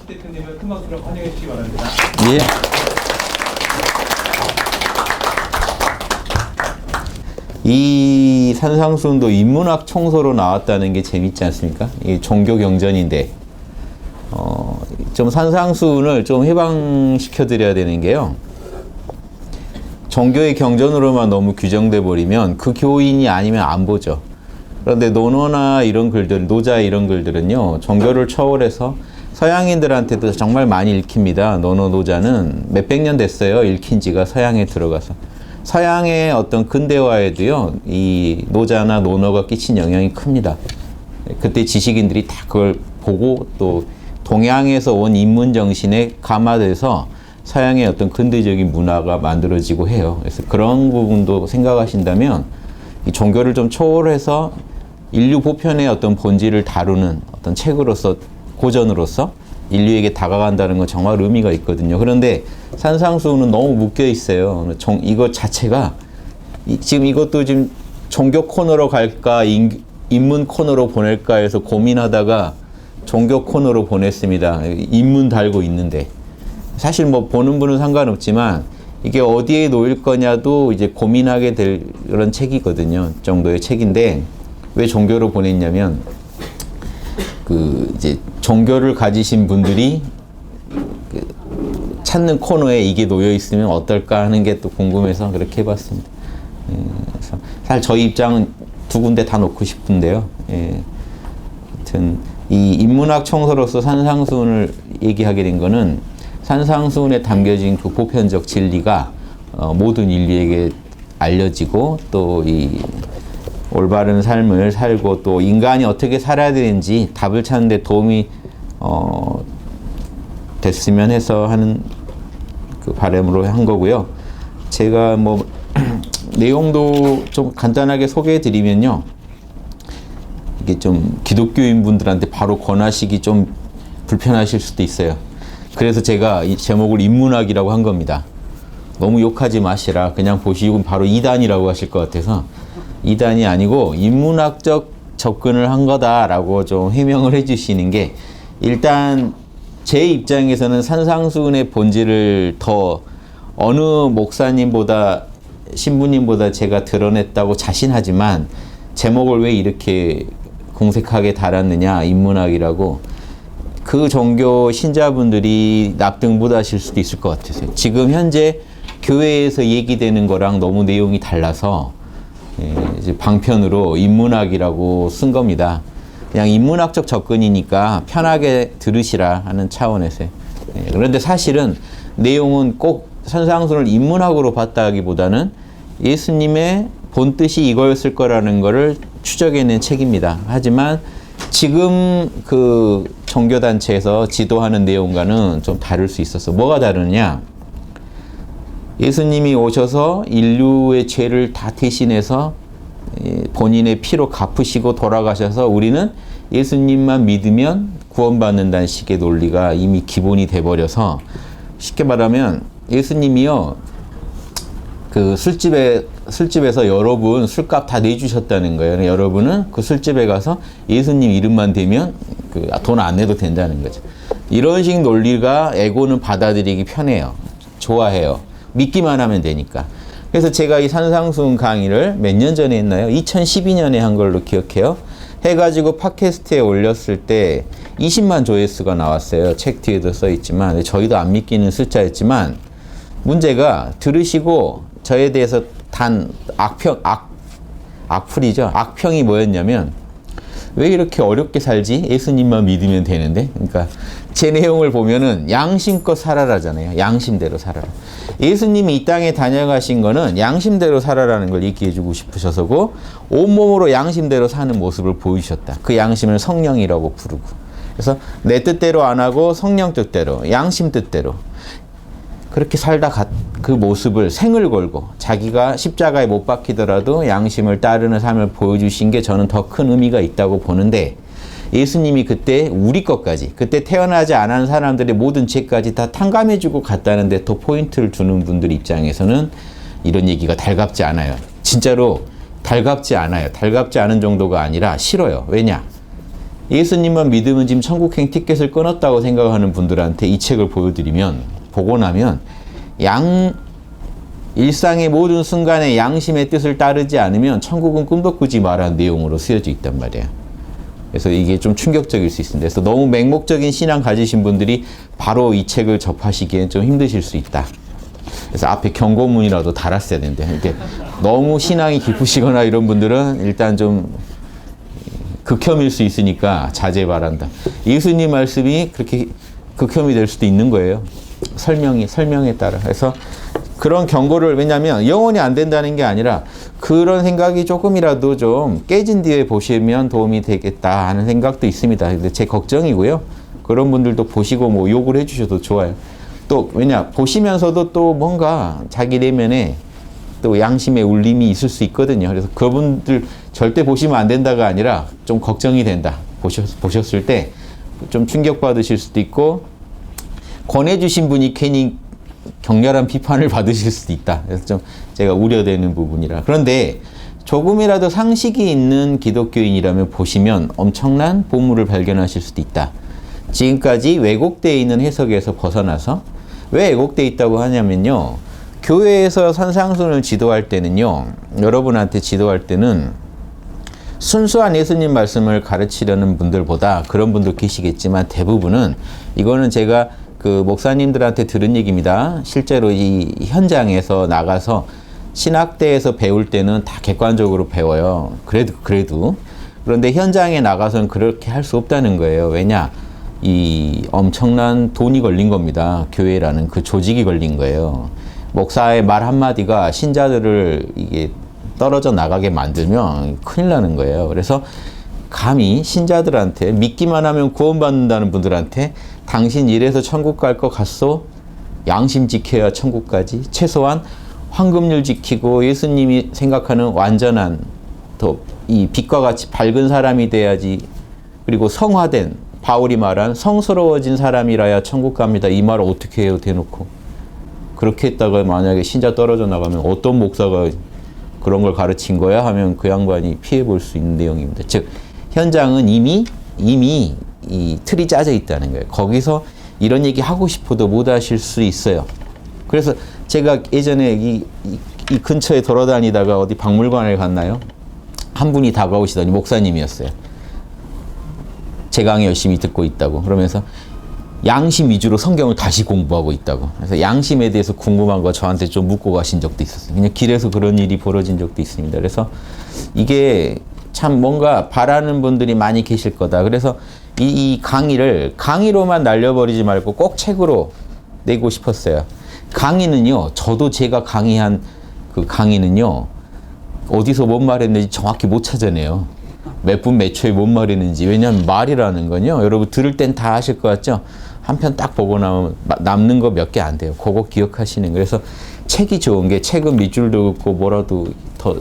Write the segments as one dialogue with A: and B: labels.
A: 이시 대표님을 큰 박수로 환영해 주시기 바랍니다.
B: 예. 이 산상수훈도 인문학 총서로 나왔다는 게 재밌지 않습니까? 이 종교 경전인데, 좀 산상수훈을 좀 해방시켜 드려야 되는 게요. 종교의 경전으로만 너무 규정돼 버리면 그 교인이 아니면 안 보죠. 그런데 논어나 이런 글들, 노자 이런 글들은요, 종교를 초월해서 서양인들한테도 정말 많이 읽힙니다. 논어 노자는 몇백 년 됐어요. 읽힌 지가 서양에 들어가서. 서양의 어떤 근대화에도요, 이 노자나 논어가 끼친 영향이 큽니다. 그때 지식인들이 다 그걸 보고 또 동양에서 온 인문 정신에 감화돼서 서양의 어떤 근대적인 문화가 만들어지고 해요. 그래서 그런 부분도 생각하신다면 이 종교를 좀 초월해서 인류 보편의 어떤 본질을 다루는 어떤 책으로서, 고전으로서 인류에게 다가간다는 건 정말 의미가 있거든요. 그런데 산상수훈은 너무 묶여 있어요. 이것 자체가 지금 이것도 지금 종교 코너로 갈까 인문 코너로 보낼까 해서 고민하다가 종교 코너로 보냈습니다. 인문 달고 있는데 사실 뭐 보는 분은 상관없지만 이게 어디에 놓일 거냐도 이제 고민하게 될 그런 책이거든요. 정도의 책인데 왜 종교로 보냈냐면 이제 종교를 가지신 분들이 찾는 코너에 이게 놓여 있으면 어떨까 하는 게 또 궁금해서 그렇게 해봤습니다. 그래서 사실 저희 입장은 두 군데 다 놓고 싶은데요. 하여튼 이 인문학 총서로서 산상수훈을 얘기하게 된 거는 산상수훈에 담겨진 그 보편적 진리가 모든 인류에게 알려지고 또 이 올바른 삶을 살고 또 인간이 어떻게 살아야 되는지 답을 찾는 데 도움이 됐으면 해서 하는 그 바람으로 한 거고요. 제가 뭐 내용도 좀 간단하게 소개해 드리면요. 이게 좀 기독교인 분들한테 바로 권하시기 좀 불편하실 수도 있어요. 그래서 제가 이 제목을 인문학이라고 한 겁니다. 너무 욕하지 마시라. 그냥 보시고 바로 이단이라고 하실 것 같아서 이단이 아니고 인문학적 접근을 한 거다라고 좀 해명을 해주시는 게 일단 제 입장에서는 산상수훈의 본질을 더 어느 목사님보다 신부님보다 제가 드러냈다고 자신하지만 제목을 왜 이렇게 공색하게 달았느냐 인문학이라고 그 종교 신자분들이 납득 못 하실 수도 있을 것 같아서요. 지금 현재 교회에서 얘기되는 거랑 너무 내용이 달라서 이제 방편으로 인문학이라고 쓴 겁니다. 그냥 인문학적 접근이니까 편하게 들으시라 하는 차원에서요. 그런데 사실은 내용은 꼭 산상수훈을 인문학으로 봤다기보다는 예수님의 본뜻이 이거였을 거라는 거를 추적해낸 책입니다. 하지만 지금 그 종교단체에서 지도하는 내용과는 좀 다를 수 있어서 뭐가 다르냐? 예수님이 오셔서 인류의 죄를 다 대신해서 본인의 피로 갚으시고 돌아가셔서 우리는 예수님만 믿으면 구원받는다는 식의 논리가 이미 기본이 돼버려서 쉽게 말하면 예수님이요 그 술집에서 여러분 술값 다 내주셨다는 거예요. 여러분은 그 술집에 가서 예수님 이름만 대면 돈 안 내도 된다는 거죠. 이런 식 논리가 에고는 받아들이기 편해요. 좋아해요. 믿기만 하면 되니까. 그래서 제가 이 산상수훈 강의를 몇 년 전에 했나요? 2012년에 한 걸로 기억해요. 해가지고 팟캐스트에 올렸을 때 20만 조회수가 나왔어요. 책 뒤에도 써있지만 저희도 안 믿기는 숫자였지만 문제가 들으시고 저에 대해서 단 악플이죠. 악평이 뭐였냐면 왜 이렇게 어렵게 살지? 예수님만 믿으면 되는데. 그러니까 제 내용을 보면은 양심껏 살아라잖아요. 양심대로 살아라. 예수님이 이 땅에 다녀가신 거는 양심대로 살아라는 걸 얘기해주고 싶으셔서고 온몸으로 양심대로 사는 모습을 보이셨다. 그 양심을 성령이라고 부르고. 그래서 내 뜻대로 안 하고 성령 뜻대로, 양심 뜻대로 그렇게 살다 그 모습을 생을 걸고 자기가 십자가에 못 박히더라도 양심을 따르는 삶을 보여주신 게 저는 더 큰 의미가 있다고 보는데 예수님이 그때 우리 것까지 그때 태어나지 않은 사람들의 모든 죄까지 다 탕감해주고 갔다는데 더 포인트를 두는 분들 입장에서는 이런 얘기가 달갑지 않아요. 진짜로 달갑지 않아요. 달갑지 않은 정도가 아니라 싫어요. 왜냐? 예수님만 믿으면 지금 천국행 티켓을 끊었다고 생각하는 분들한테 이 책을 보고 나면 일상의 모든 순간에 양심의 뜻을 따르지 않으면 천국은 꿈도 꾸지 마라는 내용으로 쓰여져 있단 말이에요. 그래서 이게 좀 충격적일 수 있습니다. 그래서 너무 맹목적인 신앙 가지신 분들이 바로 이 책을 접하시기엔 좀 힘드실 수 있다. 그래서 앞에 경고문이라도 달았어야 되는데, 이렇게 너무 신앙이 깊으시거나 이런 분들은 일단 좀 극혐일 수 있으니까 자제 바란다. 예수님 말씀이 그렇게 극혐이 될 수도 있는 거예요. 설명에 따라. 그래서 그런 경고를, 왜냐하면 영원히 안 된다는 게 아니라 그런 생각이 조금이라도 좀 깨진 뒤에 보시면 도움이 되겠다 하는 생각도 있습니다. 근데 제 걱정이고요. 그런 분들도 보시고 뭐 욕을 해주셔도 좋아요. 또 보시면서도 또 뭔가 자기 내면에 또 양심의 울림이 있을 수 있거든요. 그래서 그분들 절대 보시면 안 된다가 아니라 좀 걱정이 된다. 보셨을 때 좀 충격받으실 수도 있고, 권해주신 분이 괜히 격렬한 비판을 받으실 수도 있다. 그래서 좀 제가 우려되는 부분이라. 그런데 조금이라도 상식이 있는 기독교인이라면 보시면 엄청난 보물을 발견하실 수도 있다. 지금까지 왜곡되어 있는 해석에서 벗어나서, 왜 왜곡되어 있다고 하냐면요, 교회에서 산상순을 지도할 때는요, 여러분한테 지도할 때는 순수한 예수님 말씀을 가르치려는 분들보다, 그런 분도 계시겠지만 대부분은, 이거는 제가 그 목사님들한테 들은 얘기입니다. 실제로 이 현장에서 나가서 신학대에서 배울 때는 다 객관적으로 배워요. 그래도. 그런데 현장에 나가서는 그렇게 할 수 없다는 거예요. 왜냐? 이 엄청난 돈이 걸린 겁니다. 교회라는 그 조직이 걸린 거예요. 목사의 말 한마디가 신자들을 이게 떨어져 나가게 만들면 큰일 나는 거예요. 그래서 감히 신자들한테, 믿기만 하면 구원받는다는 분들한테 당신 이래서 천국 갈 것 같소? 양심 지켜야 천국까지. 최소한 황금률 지키고 예수님이 생각하는 완전한, 또 이 빛과 같이 밝은 사람이 돼야지. 그리고 성화된, 바울이 말한 성스러워진 사람이라야 천국 갑니다. 이 말을 어떻게 해요, 대놓고. 그렇게 했다가 만약에 신자 떨어져 나가면 어떤 목사가 그런 걸 가르친 거야 하면 그 양반이 피해 볼 수 있는 내용입니다. 즉, 현장은 이미 이 틀이 짜져 있다는 거예요. 거기서 이런 얘기 하고 싶어도 못 하실 수 있어요. 그래서 제가 예전에 이 근처에 돌아다니다가 어디 박물관에 갔나요? 한 분이 다가오시더니 목사님이었어요. 제 강의 열심히 듣고 있다고. 그러면서 양심 위주로 성경을 다시 공부하고 있다고. 그래서 양심에 대해서 궁금한 거 저한테 좀 묻고 가신 적도 있었어요. 그냥 길에서 그런 일이 벌어진 적도 있습니다. 그래서 이게 참 뭔가 바라는 분들이 많이 계실 거다. 그래서 이 강의를 강의로만 날려버리지 말고 꼭 책으로 내고 싶었어요. 강의는요, 저도 제가 강의한 그 강의는요, 어디서 뭔 말했는지 정확히 못 찾아내요. 몇 분 몇 초에 뭔 말했는지. 왜냐하면 말이라는 건요, 여러분 들을 땐 다 아실 것 같죠? 한 편 딱 보고 나면 남는 거 몇 개 안 돼요. 그거 기억하시는 거. 그래서 책이 좋은 게, 책은 밑줄도 긋고 뭐라도 더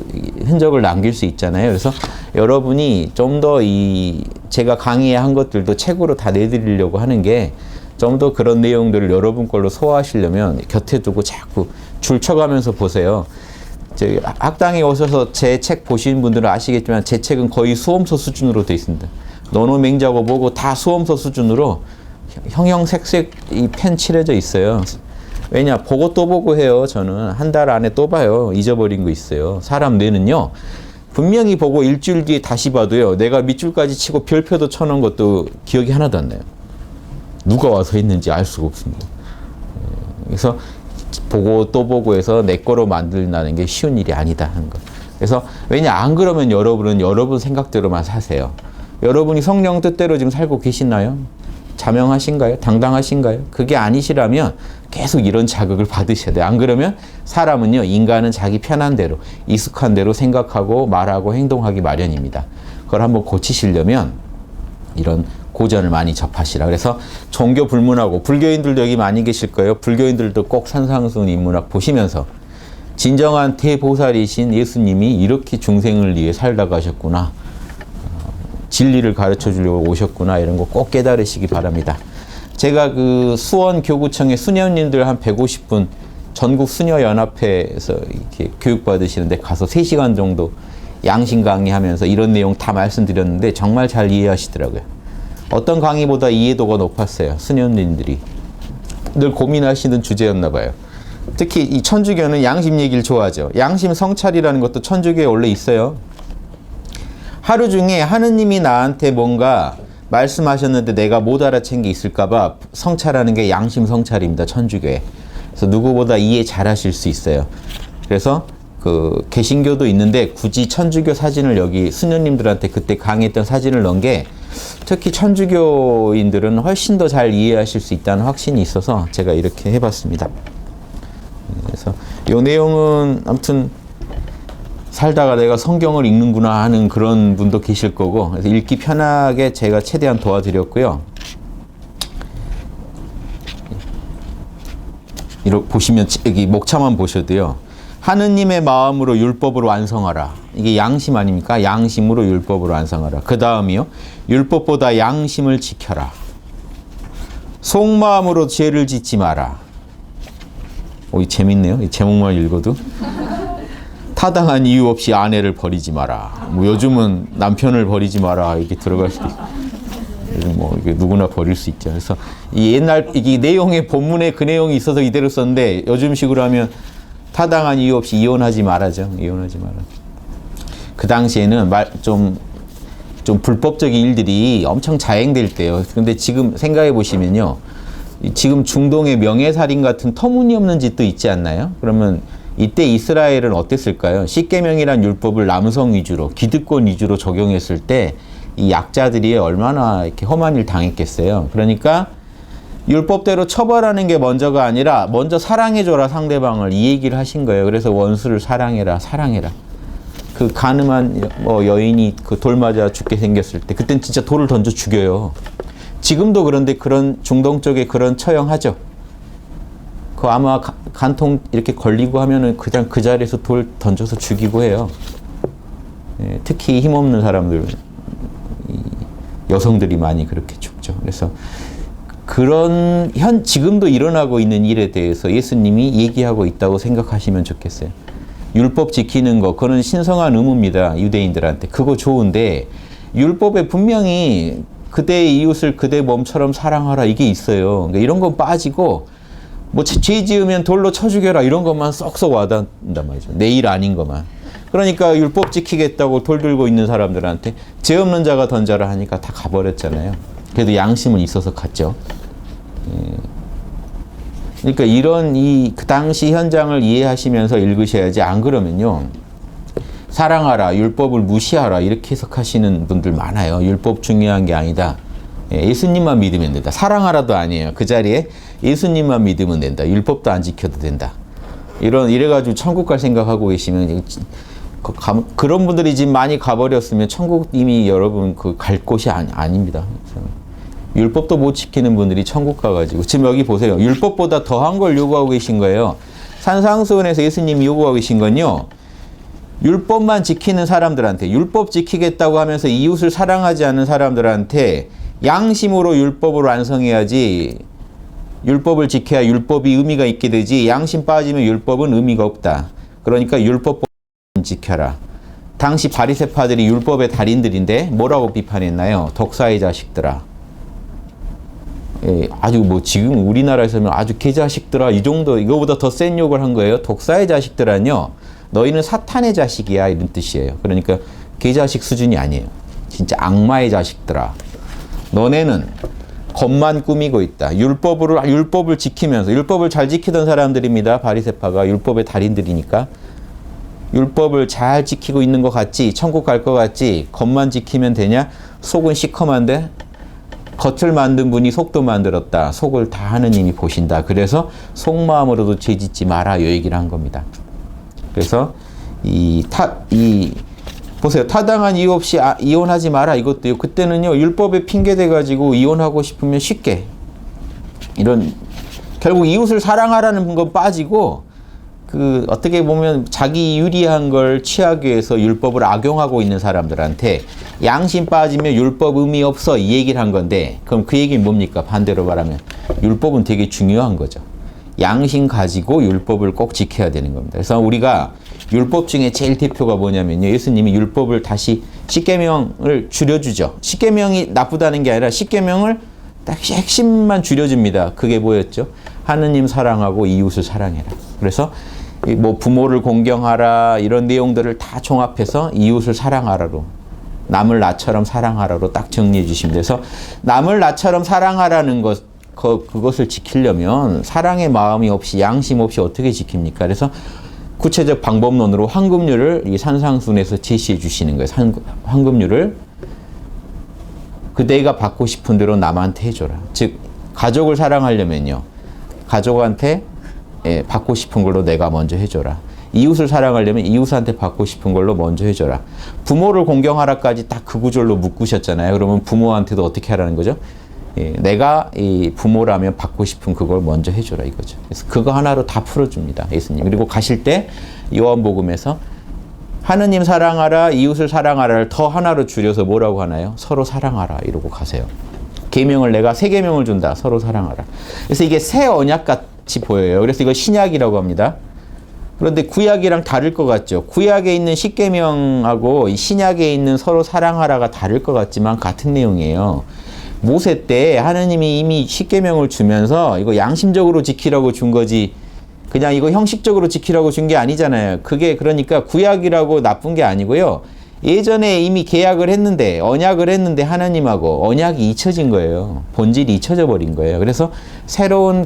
B: 흔적을 남길 수 있잖아요. 그래서 여러분이 좀 더 제가 강의한 것들도 책으로 다 내드리려고 하는 게, 좀 더 그런 내용들을 여러분 걸로 소화하시려면 곁에 두고 자꾸 줄 쳐가면서 보세요. 저희 학당에 오셔서 제 책 보신 분들은 아시겠지만 제 책은 거의 수험서 수준으로 되어 있습니다. 논어맹자고 뭐고 다 수험서 수준으로 형형색색 이 펜 칠해져 있어요. 왜냐? 보고 또 보고 해요. 저는 한 달 안에 또 봐요. 잊어버린 거 있어요. 사람 뇌는요, 분명히 보고 일주일 뒤에 다시 봐도요, 내가 밑줄까지 치고 별표도 쳐놓은 것도 기억이 하나도 안 나요. 누가 와서 했는지 알 수가 없습니다. 그래서 보고 또 보고 해서 내 거로 만들다는 게 쉬운 일이 아니다 하는 거. 그래서 왜냐, 안 그러면 여러분은 여러분 생각대로만 사세요. 여러분이 성령 뜻대로 지금 살고 계시나요? 자명하신가요? 당당하신가요? 그게 아니시라면 계속 이런 자극을 받으셔야 돼요. 안 그러면 사람은요, 인간은 자기 편한 대로, 익숙한 대로 생각하고 말하고 행동하기 마련입니다. 그걸 한번 고치시려면 이런 고전을 많이 접하시라. 그래서 종교 불문하고, 불교인들도 여기 많이 계실 거예요. 불교인들도 꼭 산상순 인문학 보시면서 진정한 대보살이신 예수님이 이렇게 중생을 위해 살다 가셨구나, 진리를 가르쳐 주려고 오셨구나, 이런 거 꼭 깨달으시기 바랍니다. 제가 그 수원 교구청에 수녀님들 한 150분 전국 수녀연합회에서 이렇게 교육받으시는데 가서 3시간 정도 양심 강의하면서 이런 내용 다 말씀드렸는데 정말 잘 이해하시더라고요. 어떤 강의보다 이해도가 높았어요. 수녀님들이 늘 고민하시는 주제였나 봐요. 특히 이 천주교는 양심 얘기를 좋아하죠. 양심 성찰이라는 것도 천주교에 원래 있어요. 하루 중에 하느님이 나한테 뭔가 말씀하셨는데 내가 못 알아챈 게 있을까봐 성찰하는 게 양심 성찰입니다. 천주교에. 그래서 누구보다 이해 잘 하실 수 있어요. 그래서 그 개신교도 있는데 굳이 천주교 사진을 여기 수녀님들한테 그때 강의했던 사진을 넣은 게 특히 천주교인들은 훨씬 더 잘 이해하실 수 있다는 확신이 있어서 제가 이렇게 해봤습니다. 그래서 이 내용은 아무튼 살다가 내가 성경을 읽는구나 하는 그런 분도 계실 거고, 그래서 읽기 편하게 제가 최대한 도와드렸고요. 이렇게 보시면 여기 목차만 보셔도요. 하느님의 마음으로 율법을 완성하라. 이게 양심 아닙니까? 양심으로 율법을 완성하라. 그 다음이요. 율법보다 양심을 지켜라. 속마음으로 죄를 짓지 마라. 오, 재밌네요. 이 제목만 읽어도. 타당한 이유 없이 아내를 버리지 마라. 뭐 요즘은 남편을 버리지 마라 이렇게 들어갈 수도 있고, 요즘 뭐 이게 누구나 버릴 수 있죠. 그래서 이 옛날 이 내용의 본문에 그 내용이 있어서 이대로 썼는데 요즘식으로 하면 타당한 이유 없이 이혼하지 말아죠. 이혼하지 마라. 그 당시에는 좀 불법적인 일들이 엄청 자행될 때요. 근데 지금 생각해 보시면요. 지금 중동의 명예살인 같은 터무니없는 짓도 있지 않나요? 그러면 이때 이스라엘은 어땠을까요? 십계명이란 율법을 남성 위주로, 기득권 위주로 적용했을 때 이 약자들이 얼마나 이렇게 험한 일 당했겠어요. 그러니까 율법대로 처벌하는 게 먼저가 아니라 먼저 사랑해줘라 상대방을, 이 얘기를 하신 거예요. 그래서 원수를 사랑해라, 사랑해라. 그 가늠한 여인이 그 돌 맞아 죽게 생겼을 때 그땐 진짜 돌을 던져 죽여요. 지금도 그런데 그런 중동 쪽에 그런 처형하죠. 그 아마 간통 이렇게 걸리고 하면은 그냥 그 자리에서 돌 던져서 죽이고 해요. 예, 특히 힘없는 사람들, 여성들이 많이 그렇게 죽죠. 그래서 그런 지금도 일어나고 있는 일에 대해서 예수님이 얘기하고 있다고 생각하시면 좋겠어요. 율법 지키는 거, 그건 신성한 의무입니다. 유대인들한테. 그거 좋은데 율법에 분명히 그대의 이웃을 그대 몸처럼 사랑하라 이게 있어요. 그러니까 이런 건 빠지고 뭐 죄 지으면 돌로 쳐 죽여라 이런 것만 쏙쏙 와닿는단 말이죠. 내 일 아닌 것만. 그러니까 율법 지키겠다고 돌 들고 있는 사람들한테 죄 없는 자가 던져라 하니까 다 가버렸잖아요. 그래도 양심은 있어서 갔죠. 그러니까 이런 그 당시 현장을 이해하시면서 읽으셔야지, 안 그러면요. 사랑하라, 율법을 무시하라 이렇게 해석하시는 분들 많아요. 율법 중요한 게 아니다. 예수님만 믿으면 된다. 사랑하라도 아니에요. 그 자리에 예수님만 믿으면 된다. 율법도 안 지켜도 된다. 이래가지고 천국 갈 생각하고 계시면 그런 분들이 지금 많이 가버렸으면 천국 이미 여러분 갈 곳이 아닙니다. 율법도 못 지키는 분들이 천국 가가지고 지금 여기 보세요. 율법보다 더한 걸 요구하고 계신 거예요. 산상수훈에서 예수님이 요구하고 계신 건요. 율법만 지키는 사람들한테, 율법 지키겠다고 하면서 이웃을 사랑하지 않는 사람들한테 양심으로 율법을 완성해야지, 율법을 지켜야 율법이 의미가 있게 되지, 양심 빠지면 율법은 의미가 없다. 그러니까 율법 지켜라. 당시 바리새파들이 율법의 달인들인데 뭐라고 비판했나요? 독사의 자식들아. 예, 아주 뭐 지금 우리나라에서는 아주 개자식들아 이 정도, 이거보다 더 센 욕을 한 거예요. 독사의 자식들아는요, 너희는 사탄의 자식이야 이런 뜻이에요. 그러니까 개자식 수준이 아니에요. 진짜 악마의 자식들아. 너네는 겉만 꾸미고 있다. 율법을 지키면서, 율법을 잘 지키던 사람들입니다. 바리새파가 율법의 달인들이니까. 율법을 잘 지키고 있는 것 같지, 천국 갈 것 같지, 겉만 지키면 되냐? 속은 시커먼데 겉을 만든 분이 속도 만들었다. 속을 다 하느님이 보신다. 그래서 속마음으로도 죄 짓지 마라 이 얘기를 한 겁니다. 그래서 보세요. 타당한 이유 없이 이혼하지 마라 이것도요. 그때는요, 율법에 핑계대 가지고 이혼하고 싶으면 쉽게, 결국 이웃을 사랑하라는 건 빠지고, 어떻게 보면 자기 유리한 걸 취하기 위해서 율법을 악용하고 있는 사람들한테 양심 빠지면 율법 의미 없어 이 얘기를 한 건데, 그럼 그 얘기는 뭡니까? 반대로 말하면 율법은 되게 중요한 거죠. 양심 가지고 율법을 꼭 지켜야 되는 겁니다. 그래서 우리가 율법 중에 제일 대표가 뭐냐면요. 예수님이 율법을 다시 십계명을 줄여주죠. 십계명이 나쁘다는 게 아니라 십계명을 딱 핵심만 줄여줍니다. 그게 뭐였죠? 하느님 사랑하고 이웃을 사랑해라. 그래서 뭐 부모를 공경하라 이런 내용들을 다 종합해서 이웃을 사랑하라로, 남을 나처럼 사랑하라로 딱 정리해 주시면 돼서, 남을 나처럼 사랑하라는 그것을 지키려면 사랑의 마음이 없이, 양심 없이 어떻게 지킵니까? 그래서 구체적 방법론으로 황금률을 이 산상순에서 제시해 주시는 거예요. 황금률을 내가 받고 싶은 대로 남한테 해줘라. 즉 가족을 사랑하려면요, 가족한테 받고 싶은 걸로 내가 먼저 해줘라. 이웃을 사랑하려면 이웃한테 받고 싶은 걸로 먼저 해줘라. 부모를 공경하라까지 딱 그 구절로 묶으셨잖아요. 그러면 부모한테도 어떻게 하라는 거죠? 내가 이 부모라면 받고 싶은 그걸 먼저 해줘라 이거죠. 그래서 그거 하나로 다 풀어줍니다, 예수님. 그리고 가실 때 요한복음에서 하느님 사랑하라, 이웃을 사랑하라를 더 하나로 줄여서 뭐라고 하나요? 서로 사랑하라 이러고 가세요. 계명을 내가 새 계명을 준다. 서로 사랑하라. 그래서 이게 새 언약 같이 보여요. 그래서 이거 신약이라고 합니다. 그런데 구약이랑 다를 것 같죠. 구약에 있는 십계명하고 신약에 있는 서로 사랑하라가 다를 것 같지만 같은 내용이에요. 모세 때 하느님이 이미 십계명을 주면서 이거 양심적으로 지키라고 준 거지, 그냥 이거 형식적으로 지키라고 준 게 아니잖아요. 그게 그러니까 구약이라고 나쁜 게 아니고요. 예전에 이미 계약을 했는데, 언약을 했는데 하나님하고 언약이 잊혀진 거예요. 본질이 잊혀져 버린 거예요. 그래서 새로운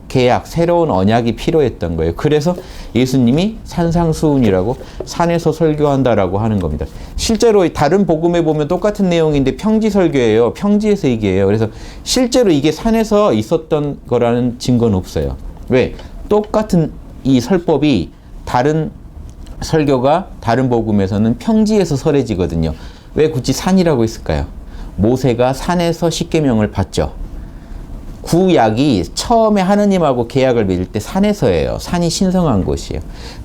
B: 계약, 새로운 언약이 필요했던 거예요. 그래서 예수님이 산상수훈이라고, 산에서 설교한다라고 하는 겁니다. 실제로 다른 복음에 보면 똑같은 내용인데 평지 설교예요. 평지에서 얘기해요. 그래서 실제로 이게 산에서 있었던 거라는 증거는 없어요. 왜? 똑같은 이 설법이 다른 설교가 다른 복음에서는 평지에서 설해지거든요. 왜 굳이 산이라고 했을까요? 모세가 산에서 십계명을 받죠. 구약이 처음에 하느님하고 계약을 맺을 때 산에서예요. 산이 신성한 곳이에요.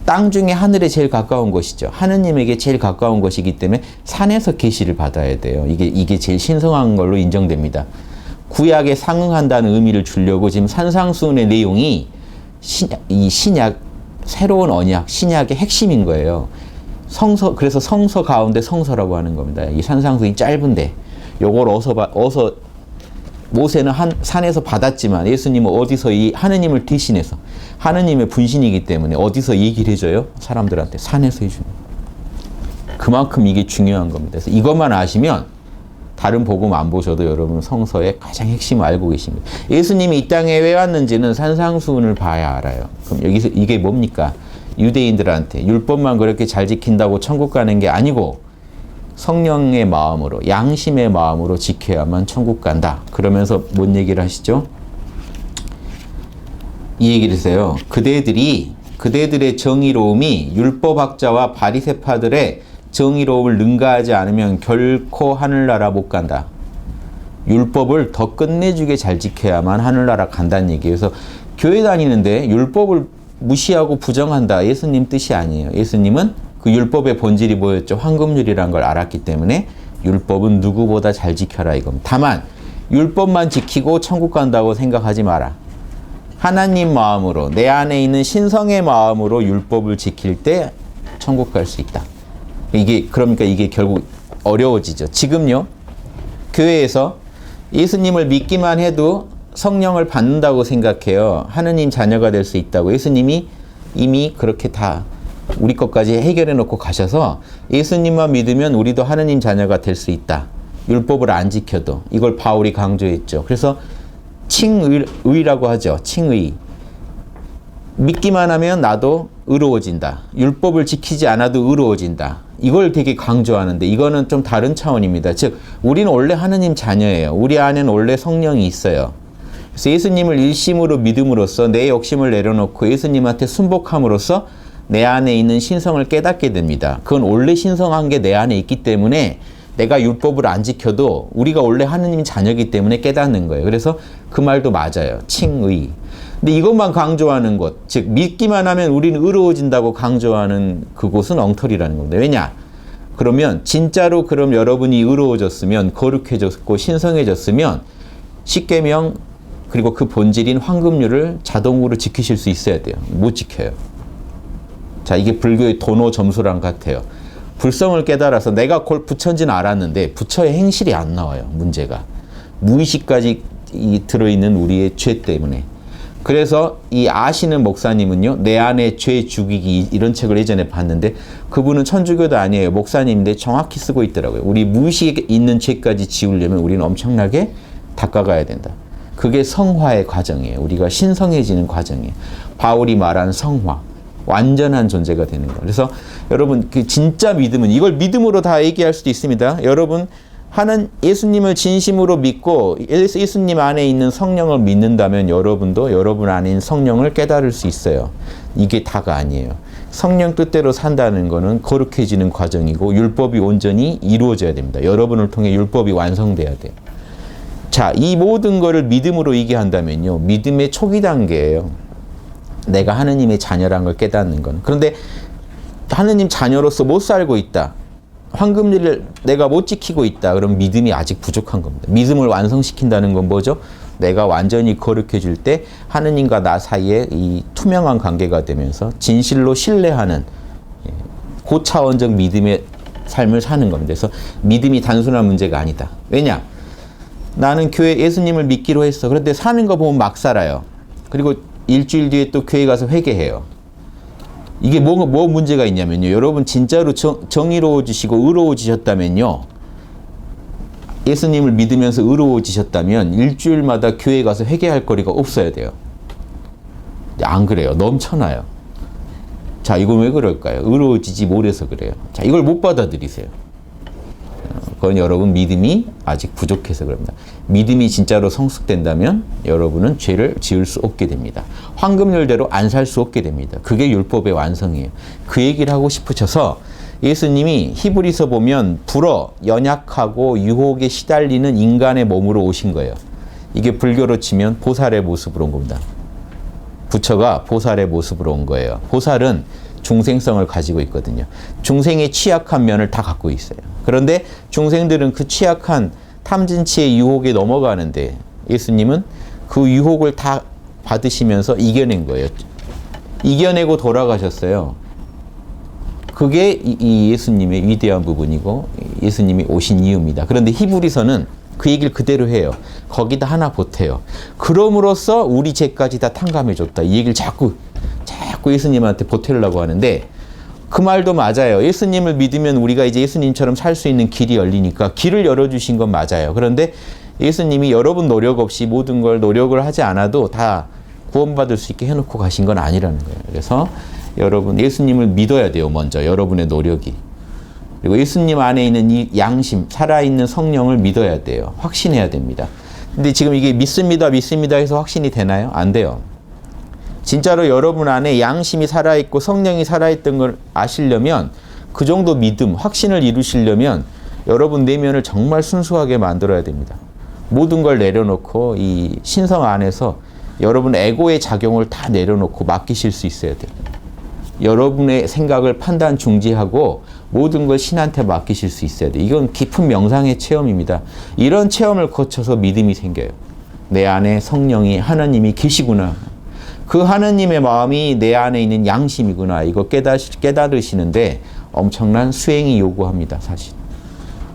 B: 땅 중에 하늘에 제일 가까운 곳이죠. 하느님에게 제일 가까운 곳이기 때문에 산에서 계시를 받아야 돼요. 이게 제일 신성한 걸로 인정됩니다. 구약에 상응한다는 의미를 주려고 지금 산상수훈의 내용이 이 신약, 새로운 언약, 신약의 핵심인 거예요. 성서, 그래서 성서 가운데 성서라고 하는 겁니다. 이 산상수훈이 짧은데 요걸 어서 모세는 산에서 받았지만 예수님은 어디서 이 하느님을 대신해서, 하느님의 분신이기 때문에 어디서 얘기를 해줘요? 사람들한테 산에서 해주는 거예요. 그만큼 이게 중요한 겁니다. 그래서 이것만 아시면 다른 복음 안 보셔도 여러분 성서의 가장 핵심을 알고 계십니다. 예수님이 이 땅에 왜 왔는지는 산상수훈을 봐야 알아요. 그럼 여기서 이게 뭡니까? 유대인들한테 율법만 그렇게 잘 지킨다고 천국 가는 게 아니고 성령의 마음으로, 양심의 마음으로 지켜야만 천국 간다. 그러면서 뭔 얘기를 하시죠? 이 얘기를 하세요. 그대들의 정의로움이 율법학자와 바리새파들의 정의로움을 능가하지 않으면 결코 하늘나라 못 간다. 율법을 더 끝내주게 잘 지켜야만 하늘나라 간다는 얘기예요. 그래서 교회 다니는데 율법을 무시하고 부정한다, 예수님 뜻이 아니에요. 예수님은 그 율법의 본질이 뭐였죠? 황금률이라는 걸 알았기 때문에 율법은 누구보다 잘 지켜라 이겁니다. 다만 율법만 지키고 천국 간다고 생각하지 마라. 하나님 마음으로, 내 안에 있는 신성의 마음으로 율법을 지킬 때 천국 갈 수 있다. 그러니까 이게 결국 어려워지죠. 지금요, 교회에서 예수님을 믿기만 해도 성령을 받는다고 생각해요. 하느님 자녀가 될 수 있다고. 예수님이 이미 그렇게 다 우리 것까지 해결해 놓고 가셔서 예수님만 믿으면 우리도 하느님 자녀가 될 수 있다. 율법을 안 지켜도. 이걸 바울이 강조했죠. 그래서 칭의라고 하죠. 칭의. 믿기만 하면 나도 의로워진다. 율법을 지키지 않아도 의로워진다. 이걸 되게 강조하는데 이거는 좀 다른 차원입니다. 즉 우리는 원래 하느님 자녀예요. 우리 안에는 원래 성령이 있어요. 그래서 예수님을 일심으로 믿음으로써 내 욕심을 내려놓고 예수님한테 순복함으로써 내 안에 있는 신성을 깨닫게 됩니다. 그건 원래 신성한 게 내 안에 있기 때문에 내가 율법을 안 지켜도 우리가 원래 하느님 자녀이기 때문에 깨닫는 거예요. 그래서 그 말도 맞아요. 칭의. 근데 이것만 강조하는 것, 즉 믿기만 하면 우리는 의로워진다고 강조하는 그곳은 엉터리라는 겁니다. 왜냐? 그러면 진짜로 그럼 여러분이 의로워졌으면, 거룩해졌고 신성해졌으면 십계명 그리고 그 본질인 황금률을 자동으로 지키실 수 있어야 돼요. 못 지켜요. 자, 이게 불교의 도노 점수랑 같아요. 불성을 깨달아서 내가 그걸 부처인지는 알았는데 부처의 행실이 안 나와요. 문제가. 무의식까지 들어있는 우리의 죄 때문에. 그래서 이 아시는 목사님은요, 내 안에 죄 죽이기 이런 책을 예전에 봤는데 그분은 천주교도 아니에요. 목사님인데 정확히 쓰고 있더라고요. 우리 무의식에 있는 죄까지 지우려면 우리는 엄청나게 닦아가야 된다. 그게 성화의 과정이에요. 우리가 신성해지는 과정이에요. 바울이 말한 성화. 완전한 존재가 되는 거예요. 그래서 여러분, 그 진짜 믿음은 이걸 믿음으로 다 얘기할 수도 있습니다. 여러분, 하는 예수님을 진심으로 믿고 예수님 안에 있는 성령을 믿는다면 여러분도 여러분 안에 있는 성령을 깨달을 수 있어요. 이게 다가 아니에요. 성령 뜻대로 산다는 것은 거룩해지는 과정이고 율법이 온전히 이루어져야 됩니다. 여러분을 통해 율법이 완성돼야 돼요. 자, 이 모든 거를 믿음으로 얘기한다면요, 믿음의 초기 단계예요. 내가 하느님의 자녀라는 걸 깨닫는 건. 그런데 하느님 자녀로서 못 살고 있다. 황금률을 내가 못 지키고 있다. 그럼 믿음이 아직 부족한 겁니다. 믿음을 완성시킨다는 건 뭐죠? 내가 완전히 거룩해질 때 하느님과 나 사이에 이 투명한 관계가 되면서 진실로 신뢰하는 고차원적 믿음의 삶을 사는 겁니다. 그래서 믿음이 단순한 문제가 아니다. 왜냐? 나는 교회 예수님을 믿기로 했어. 그런데 사는 거 보면 막 살아요. 그리고 일주일 뒤에 또 교회 가서 회개해요. 이게 뭐 문제가 있냐면요. 여러분 진짜로 정의로워지시고 의로워지셨다면요. 예수님을 믿으면서 의로워지셨다면 일주일마다 교회 가서 회개할 거리가 없어야 돼요. 안 그래요. 넘쳐나요. 자, 이건 왜 그럴까요? 의로워지지 못해서 그래요. 자, 이걸 못 받아들이세요. 그건 여러분 믿음이 아직 부족해서 그럽니다. 믿음이 진짜로 성숙된다면 여러분은 죄를 지을 수 없게 됩니다. 황금률대로 안 살 수 없게 됩니다. 그게 율법의 완성이에요. 그 얘기를 하고 싶으셔서 예수님이 히브리서 보면 불어, 연약하고 유혹에 시달리는 인간의 몸으로 오신 거예요. 이게 불교로 치면 보살의 모습으로 온 겁니다. 부처가 보살의 모습으로 온 거예요. 보살은 중생성을 가지고 있거든요. 중생의 취약한 면을 다 갖고 있어요. 그런데 중생들은 그 취약한 탐진치의 유혹에 넘어가는데 예수님은 그 유혹을 다 받으시면서 이겨낸 거예요. 이겨내고 돌아가셨어요. 그게 이 예수님의 위대한 부분이고 예수님이 오신 이유입니다. 그런데 히브리서는 그 얘기를 그대로 해요. 거기다 하나 보태요. 그럼으로써 우리 죄까지 다 탕감해줬다. 이 얘기를 자꾸 예수님한테 보태려고 하는데 그 말도 맞아요. 예수님을 믿으면 우리가 이제 예수님처럼 살 수 있는 길이 열리니까 길을 열어주신 건 맞아요. 그런데 예수님이 여러분 노력 없이 모든 걸 노력을 하지 않아도 다 구원받을 수 있게 해놓고 가신 건 아니라는 거예요. 그래서 여러분 예수님을 믿어야 돼요. 먼저 여러분의 노력이. 그리고 예수님 안에 있는 이 양심, 살아있는 성령을 믿어야 돼요. 확신해야 됩니다. 근데 지금 이게 믿습니다 해서 확신이 되나요? 안 돼요. 진짜로 여러분 안에 양심이 살아있고 성령이 살아있던 걸 아시려면 그 정도 믿음, 확신을 이루시려면 여러분 내면을 정말 순수하게 만들어야 됩니다. 모든 걸 내려놓고 이 신성 안에서 여러분 에고의 작용을 다 내려놓고 맡기실 수 있어야 돼요. 여러분의 생각을 판단 중지하고 모든 걸 신한테 맡기실 수 있어야 돼요. 이건 깊은 명상의 체험입니다. 이런 체험을 거쳐서 믿음이 생겨요. 내 안에 성령이 하나님이 계시구나. 그 하나님의 마음이 내 안에 있는 양심이구나. 이거 깨달으시는데 엄청난 수행이 요구합니다. 사실.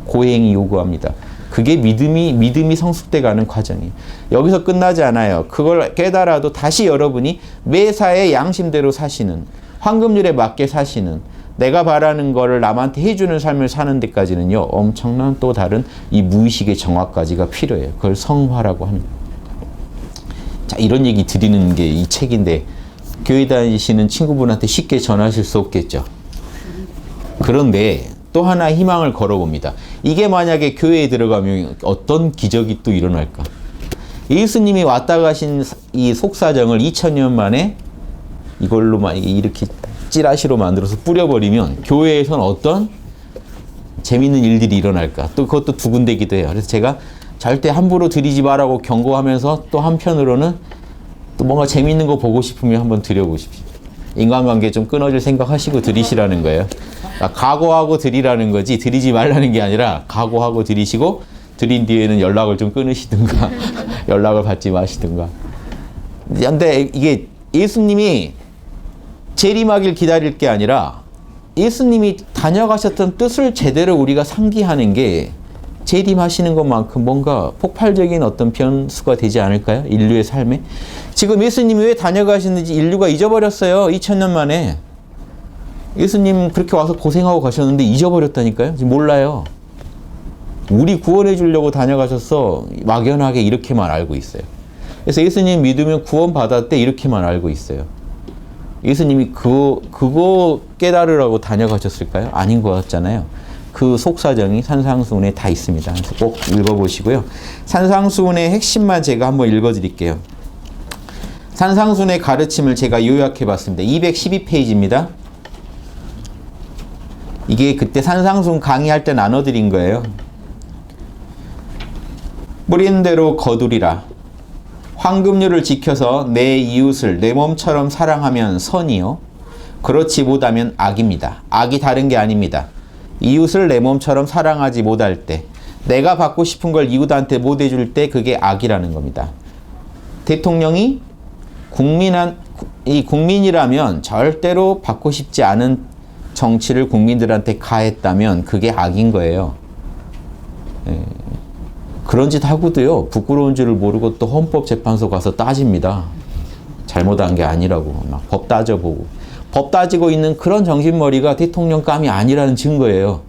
B: 고행이 요구합니다. 그게 믿음이 성숙돼 가는 과정이에요. 여기서 끝나지 않아요. 그걸 깨달아도 다시 여러분이 매사에 양심대로 사시는, 황금률에 맞게 사시는, 내가 바라는 거를 남한테 해주는 삶을 사는 데까지는요, 엄청난 또 다른 이 무의식의 정화까지가 필요해요. 그걸 성화라고 합니다. 자, 이런 얘기 드리는 게 이 책인데 교회 다니시는 친구분한테 쉽게 전하실 수 없겠죠. 그런데 또 하나 희망을 걸어봅니다. 이게 만약에 교회에 들어가면 어떤 기적이 또 일어날까? 예수님이 왔다 가신 이 속사정을 2000년 만에 이걸로 만약에 이렇게 찌라시로 만들어서 뿌려버리면 교회에선 어떤 재밌는 일들이 일어날까? 또 그것도 두근대기도 해요. 그래서 제가 절대 함부로 드리지 마라고 경고하면서 또 한편으로는 또 뭔가 재밌는 거 보고 싶으면 한번 드려보십시오. 인간관계 좀 끊어질 생각하시고 드리시라는 거예요. 그러니까 각오하고 드리라는 거지 드리지 말라는 게 아니라 각오하고 드리시고 드린 뒤에는 연락을 좀 끊으시든가 연락을 받지 마시든가. 근데 이게 예수님이 재림하길 기다릴 게 아니라 예수님이 다녀가셨던 뜻을 제대로 우리가 상기하는 게 재림하시는 것만큼 뭔가 폭발적인 어떤 변수가 되지 않을까요? 인류의 삶에. 지금 예수님이 왜 다녀가시는지 인류가 잊어버렸어요. 2000년 만에. 예수님 그렇게 와서 고생하고 가셨는데 잊어버렸다니까요. 지금 몰라요. 우리 구원해 주려고 다녀가셨어. 막연하게 이렇게만 알고 있어요. 그래서 예수님 믿으면 구원 받았대 이렇게만 알고 있어요. 예수님이 그거 깨달으라고 다녀가셨을까요? 아닌 것 같잖아요. 그 속사정이 산상수훈에 다 있습니다. 그래서 꼭 읽어보시고요. 산상수훈의 핵심만 제가 한번 읽어드릴게요. 산상수훈의 가르침을 제가 요약해봤습니다. 212페이지입니다. 이게 그때 산상수훈 강의할 때 나눠드린 거예요. 뿌린 대로 거두리라. 황금률을 지켜서 내 이웃을 내 몸처럼 사랑하면 선이요. 그렇지 못하면 악입니다. 악이 다른 게 아닙니다. 이웃을 내 몸처럼 사랑하지 못할 때, 내가 받고 싶은 걸 이웃한테 못 해줄 때 그게 악이라는 겁니다. 대통령이 국민이라면 절대로 받고 싶지 않은 정치를 국민들한테 가했다면 그게 악인 거예요. 그런 짓 하고도요, 부끄러운 줄을 모르고 또 헌법재판소 가서 따집니다. 잘못한 게 아니라고 막 법 따져보고. 법 따지고 있는 그런 정신머리가 대통령감이 아니라는 증거예요.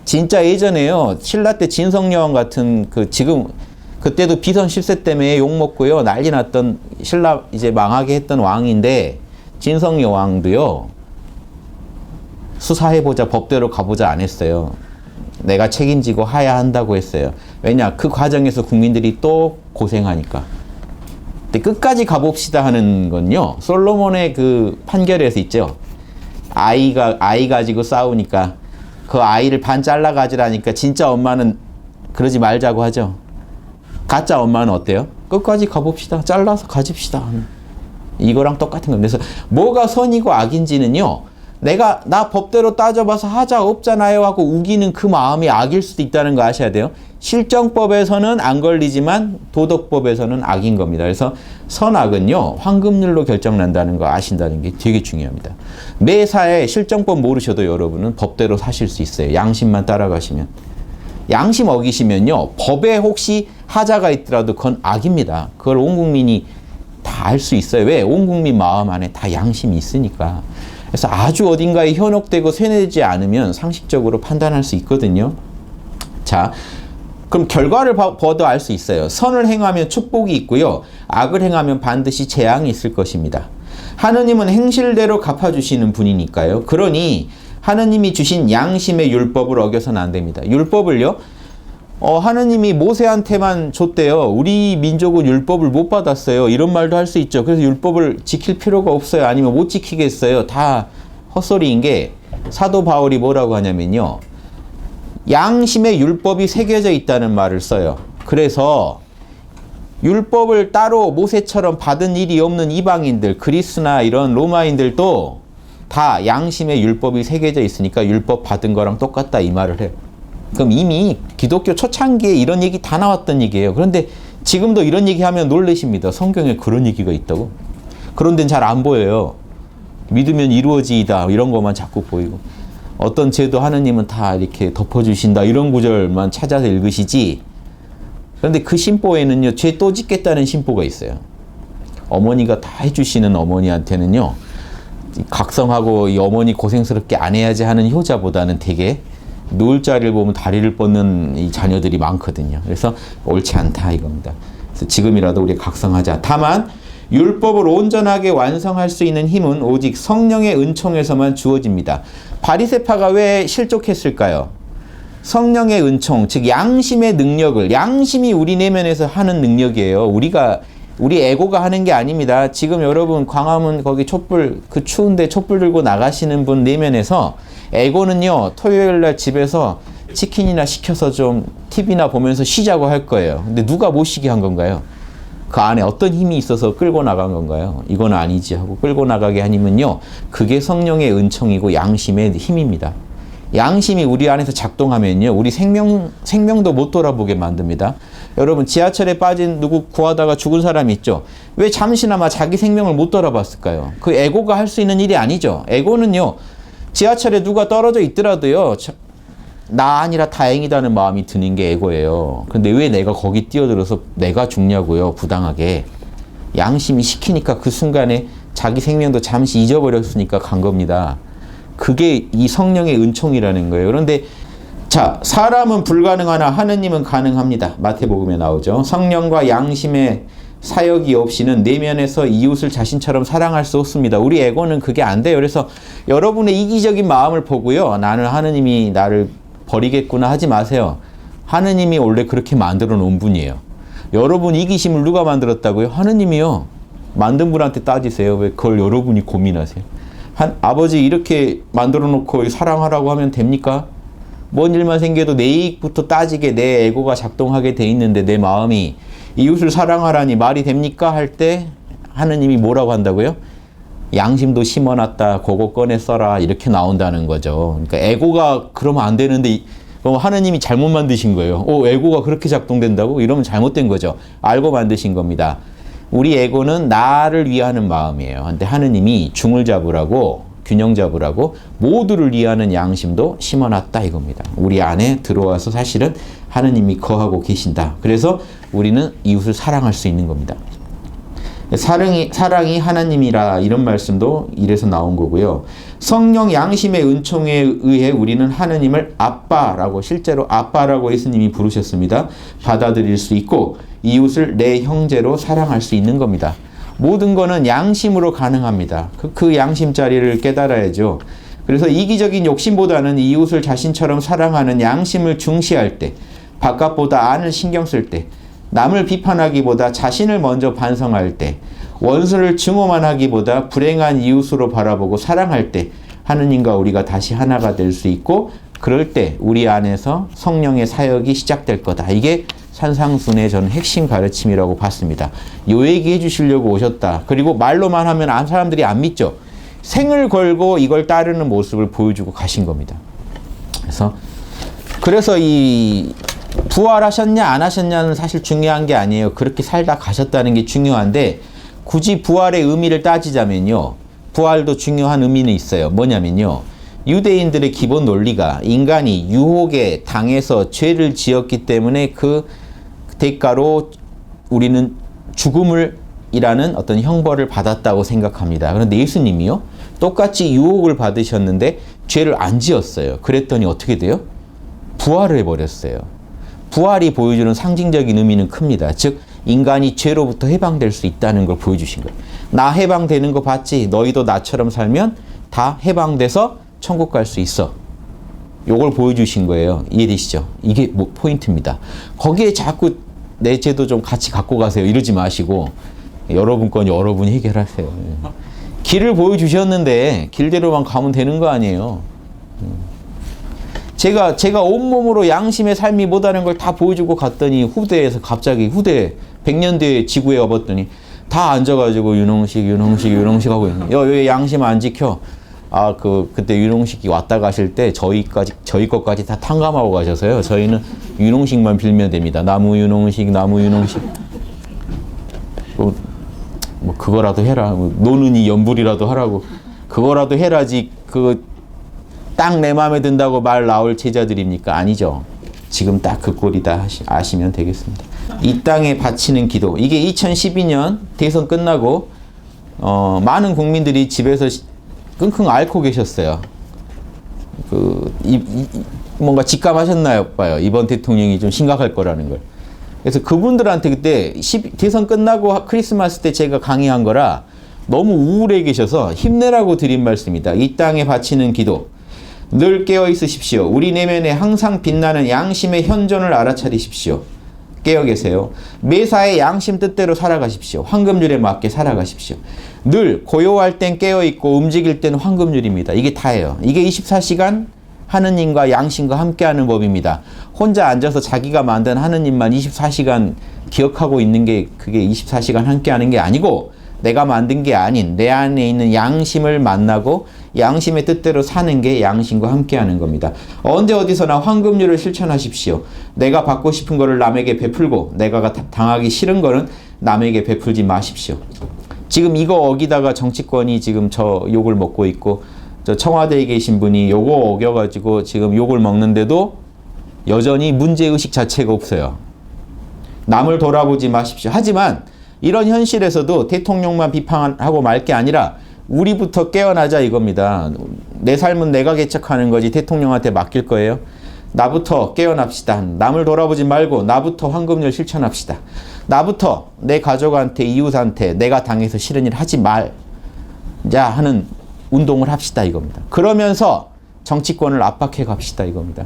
B: 진짜 예전에요, 신라 때 진성여왕 같은 그때도 비선 실세 때문에 욕먹고요, 난리 났던 신라 이제 망하게 했던 왕인데, 진성여왕도요, 수사해보자, 법대로 가보자 안 했어요. 내가 책임지고 하야 한다고 했어요. 왜냐? 그 과정에서 국민들이 또 고생하니까. 근데 끝까지 가봅시다 하는 건요, 솔로몬의 그 판결에서 있죠. 아이 가지고 싸우니까 그 아이를 반 잘라 가지라니까 진짜 엄마는 그러지 말자고 하죠. 가짜 엄마는 어때요? 끝까지 가봅시다. 잘라서 가집시다. 이거랑 똑같은 겁니다. 그래서 뭐가 선이고 악인지는요, 나 법대로 따져봐서 하자 없잖아요 하고 우기는 그 마음이 악일 수도 있다는 거 아셔야 돼요. 실정법에서는 안 걸리지만 도덕법에서는 악인 겁니다. 그래서 선악은요, 황금률로 결정난다는 거 아신다는 게 되게 중요합니다. 매사에 실정법 모르셔도 여러분은 법대로 사실 수 있어요. 양심만 따라가시면. 양심 어기시면요, 법에 혹시 하자가 있더라도 그건 악입니다. 그걸 온 국민이 다 알 수 있어요. 왜? 온 국민 마음 안에 다 양심이 있으니까. 그래서 아주 어딘가에 현혹되고 세뇌되지 않으면 상식적으로 판단할 수 있거든요. 자, 그럼 결과를 봐도 알 수 있어요. 선을 행하면 축복이 있고요, 악을 행하면 반드시 재앙이 있을 것입니다. 하느님은 행실대로 갚아주시는 분이니까요. 그러니 하느님이 주신 양심의 율법을 어겨서는 안 됩니다. 율법을요, 하느님이 모세한테만 줬대요. 우리 민족은 율법을 못 받았어요. 이런 말도 할 수 있죠. 그래서 율법을 지킬 필요가 없어요. 아니면 못 지키겠어요. 다 헛소리인 게, 사도 바울이 뭐라고 하냐면요, 양심의 율법이 새겨져 있다는 말을 써요. 그래서 율법을 따로 모세처럼 받은 일이 없는 이방인들, 그리스나 이런 로마인들도 다 양심의 율법이 새겨져 있으니까 율법 받은 거랑 똑같다 이 말을 해요. 그럼 이미 기독교 초창기에 이런 얘기 다 나왔던 얘기예요. 그런데 지금도 이런 얘기하면 놀라십니다. 성경에 그런 얘기가 있다고? 그런 데는 잘 안 보여요. 믿으면 이루어지이다 이런 것만 자꾸 보이고, 어떤 죄도 하느님은 다 이렇게 덮어주신다 이런 구절만 찾아서 읽으시지. 그런데 그 심보에는요, 죄 또 짓겠다는 심보가 있어요. 어머니가 다 해주시는 어머니한테는요, 각성하고 이 어머니 고생스럽게 안 해야지 하는 효자보다는 되게 누울 자리를 보면 다리를 뻗는 이 자녀들이 많거든요. 그래서 옳지 않다 이겁니다. 그래서 지금이라도 우리 각성하자. 다만 율법을 온전하게 완성할 수 있는 힘은 오직 성령의 은총에서만 주어집니다. 바리새파가 왜 실족했을까요? 성령의 은총, 즉 양심의 능력을, 양심이 우리 내면에서 하는 능력이에요. 우리 에고가 하는 게 아닙니다. 지금 여러분 광화문 거기 촛불, 그 추운데 촛불 들고 나가시는 분 내면에서 에고는요, 토요일날 집에서 치킨이나 시켜서 좀 TV나 보면서 쉬자고 할 거예요. 근데 누가 못 쉬게 한 건가요? 그 안에 어떤 힘이 있어서 끌고 나간 건가요? 이건 아니지 하고 끌고 나가게 하니면요, 그게 성령의 은총이고 양심의 힘입니다. 양심이 우리 안에서 작동하면요, 우리 생명도 못 돌아보게 만듭니다. 여러분 지하철에 빠진 누구 구하다가 죽은 사람이 있죠. 왜 잠시나마 자기 생명을 못 돌아봤을까요? 그 에고가 할 수 있는 일이 아니죠. 에고는요. 지하철에 누가 떨어져 있더라도요. 나 아니라 다행이다는 마음이 드는 게 에고예요. 근데 왜 내가 거기 뛰어들어서 내가 죽냐고요. 부당하게. 양심이 시키니까 그 순간에 자기 생명도 잠시 잊어버렸으니까 간 겁니다. 그게 이 성령의 은총이라는 거예요. 그런데 자, 사람은 불가능하나 하느님은 가능합니다. 마태복음에 나오죠. 성령과 양심의 사역이 없이는 내면에서 이웃을 자신처럼 사랑할 수 없습니다. 우리 에고는 그게 안 돼요. 그래서 여러분의 이기적인 마음을 보고요. 나는 하느님이 나를 버리겠구나 하지 마세요. 하느님이 원래 그렇게 만들어 놓은 분이에요. 여러분 이기심을 누가 만들었다고요? 하느님이요. 만든 분한테 따지세요. 왜 그걸 여러분이 고민하세요? 아버지 이렇게 만들어 놓고 사랑하라고 하면 됩니까? 뭔 일만 생겨도 내 이익부터 따지게 내 에고가 작동하게 돼 있는데 내 마음이 이웃을 사랑하라니 말이 됩니까? 할 때 하느님이 뭐라고 한다고요? 양심도 심어놨다. 그거 꺼내 써라. 이렇게 나온다는 거죠. 그러니까 에고가 그러면 안 되는데 그럼 하느님이 잘못 만드신 거예요. 에고가 그렇게 작동된다고? 이러면 잘못된 거죠. 알고 만드신 겁니다. 우리 에고는 나를 위하는 마음이에요. 근데 하느님이 중을 잡으라고 균형 잡으라고 모두를 위하는 양심도 심어놨다 이겁니다. 우리 안에 들어와서 사실은 하느님이 거하고 계신다. 그래서 우리는 이웃을 사랑할 수 있는 겁니다. 사랑이 하나님이라 이런 말씀도 이래서 나온 거고요. 성령 양심의 은총에 의해 우리는 하느님을 아빠라고 실제로 아빠라고 예수님이 부르셨습니다. 받아들일 수 있고 이웃을 내 형제로 사랑할 수 있는 겁니다. 모든 거는 양심으로 가능합니다. 그 양심 자리를 깨달아야죠. 그래서 이기적인 욕심보다는 이웃을 자신처럼 사랑하는 양심을 중시할 때, 바깥보다 안을 신경 쓸 때, 남을 비판하기보다 자신을 먼저 반성할 때, 원수를 증오만 하기보다 불행한 이웃으로 바라보고 사랑할 때 하느님과 우리가 다시 하나가 될 수 있고 그럴 때 우리 안에서 성령의 사역이 시작될 거다. 이게 산상순의 저는 핵심 가르침이라고 봤습니다. 요 얘기 해주시려고 오셨다. 그리고 말로만 하면 사람들이 안 믿죠. 생을 걸고 이걸 따르는 모습을 보여주고 가신 겁니다. 그래서 이 부활하셨냐 안 하셨냐는 사실 중요한 게 아니에요. 그렇게 살다 가셨다는 게 중요한데 굳이 부활의 의미를 따지자면요. 부활도 중요한 의미는 있어요. 뭐냐면요. 유대인들의 기본 논리가 인간이 유혹에 당해서 죄를 지었기 때문에 그 대가로 우리는 죽음을 이라는 어떤 형벌을 받았다고 생각합니다. 그런데 예수님이요. 똑같이 유혹을 받으셨는데 죄를 안 지었어요. 그랬더니 어떻게 돼요? 부활을 해버렸어요. 부활이 보여주는 상징적인 의미는 큽니다. 즉 인간이 죄로부터 해방될 수 있다는 걸 보여주신 거예요. 나 해방되는 거 봤지? 너희도 나처럼 살면 다 해방돼서 천국 갈 수 있어. 요걸 보여주신 거예요. 이해되시죠? 이게 뭐 포인트입니다. 거기에 자꾸 내 죄도 좀 같이 갖고 가세요. 이러지 마시고 여러분 건 여러분이 해결하세요. 길을 보여주셨는데 길대로만 가면 되는 거 아니에요. 제가 온몸으로 양심의 삶이 뭐다는 걸 다 보여주고 갔더니 후대에서 갑자기 100년 뒤에 지구에 와봤더니 다 앉아가지고 윤홍식 하고 있는 거예요. 왜 양심 안 지켜? 그때 윤홍식이 왔다 가실 때 저희 것까지 다 탕감하고 가셔서요. 저희는 윤홍식만 빌면 됩니다. 나무 윤홍식. 뭐 그거라도 해라. 노는이 연불이라도 하라고. 그거라도 해라지. 딱 내 마음에 든다고 말 나올 제자들입니까? 아니죠. 지금 딱 그 꼴이다 아시면 되겠습니다. 이 땅에 바치는 기도. 이게 2012년 대선 끝나고 많은 국민들이 집에서 끙끙 앓고 계셨어요. 뭔가 직감하셨나요? 봐요. 이번 대통령이 좀 심각할 거라는 걸. 그래서 그분들한테 그때 대선 끝나고 크리스마스 때 제가 강의한 거라 너무 우울해 계셔서 힘내라고 드린 말씀이다. 이 땅에 바치는 기도. 늘 깨어 있으십시오. 우리 내면에 항상 빛나는 양심의 현존을 알아차리십시오. 깨어 계세요. 매사에 양심 뜻대로 살아가십시오. 황금률에 맞게 살아가십시오. 늘 고요할 땐 깨어 있고 움직일 땐 황금률입니다. 이게 다예요. 이게 24시간 하느님과 양심과 함께하는 법입니다. 혼자 앉아서 자기가 만든 하느님만 24시간 기억하고 있는 게 그게 24시간 함께하는 게 아니고 내가 만든 게 아닌 내 안에 있는 양심을 만나고 양심의 뜻대로 사는 게 양심과 함께하는 겁니다. 언제 어디서나 황금률을 실천하십시오. 내가 받고 싶은 거를 남에게 베풀고 내가 당하기 싫은 거는 남에게 베풀지 마십시오. 지금 이거 어기다가 정치권이 지금 저 욕을 먹고 있고 저 청와대에 계신 분이 요거 어겨가지고 지금 욕을 먹는데도 여전히 문제의식 자체가 없어요. 남을 돌아보지 마십시오. 하지만 이런 현실에서도 대통령만 비판하고 말 게 아니라 우리부터 깨어나자 이겁니다. 내 삶은 내가 개척하는 거지 대통령한테 맡길 거예요? 나부터 깨어납시다. 남을 돌아보지 말고 나부터 황금률 실천합시다. 나부터 내 가족한테 이웃한테 내가 당해서 싫은 일 하지 말자 하는 운동을 합시다 이겁니다. 그러면서 정치권을 압박해 갑시다 이겁니다.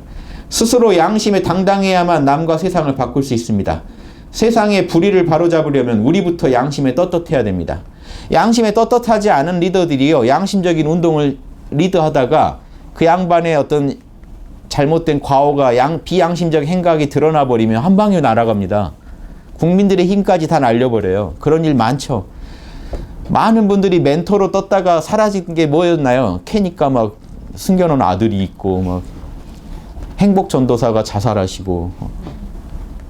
B: 스스로 양심에 당당해야만 남과 세상을 바꿀 수 있습니다. 세상의 불의를 바로잡으려면 우리부터 양심에 떳떳해야 됩니다. 양심에 떳떳하지 않은 리더들이요, 양심적인 운동을 리드하다가 그 양반의 어떤 잘못된 과오가 비양심적 행각이 드러나 버리면 한 방에 날아갑니다. 국민들의 힘까지 다 날려버려요. 그런 일 많죠. 많은 분들이 멘토로 떴다가 사라진 게 뭐였나요? 캐니까 막 숨겨놓은 아들이 있고 막 행복전도사가 자살하시고.